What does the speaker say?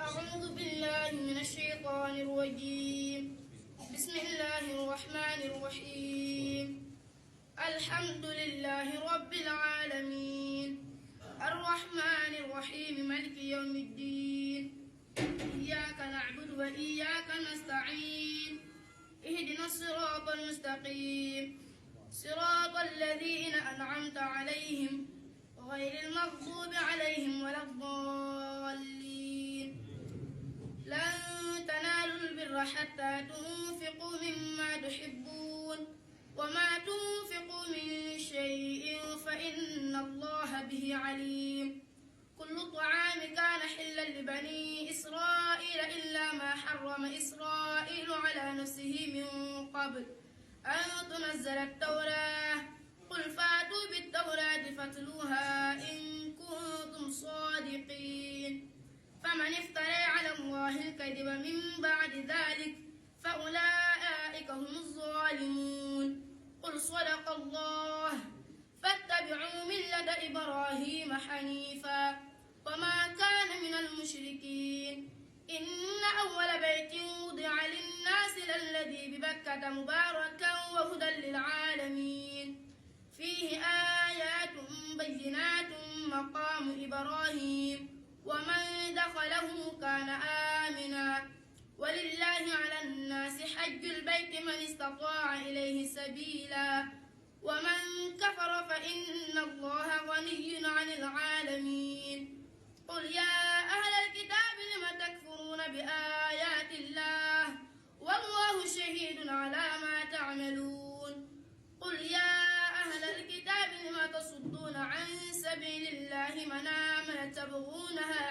أعوذ بالله من الشيطان الرجيم. بسم الله الرحمن الرحيم. الحمد لله رب العالمين الرحمن الرحيم مالك يوم الدين. إياك نعبد وإياك نستعين. اهدنا الصراط المستقيم صراط الذين أنعمت عليهم غير المغضوب عليهم ولا الضالين. لن تنالوا البر حتى تنفقوا مما تحبون وما تنفقوا من شيء فإن الله به عليم. كل طعام كان حلا لبني إسرائيل إلا ما حرم إسرائيل على نفسه من قبل أن تنزل التوراة. قل فاتوا بالتوراة فاتلوها إن كنتم صادقين. فمن افترى على الله الكذب من بعد ذلك فأولئك هم الظالمون. قل صدق الله فاتبعوا ملة إبراهيم حنيفا وما كان من المشركين. إن أول بيت وضع للناس للذي ببكة مباركا وهدى للعالمين فيه آيات بينات مقام إبراهيم ومن دخله كان آمنا. ولله على الناس حج البيت من استطاع إليه سبيلا ومن كفر فإن الله غني عن العالمين. قل يا أهل الكتاب لم تكفرون بآيات الله والله شهيد على ما تعملون. قل يا أهل الكتاب لم تصدون عن سبيل الله من آمن تبغونها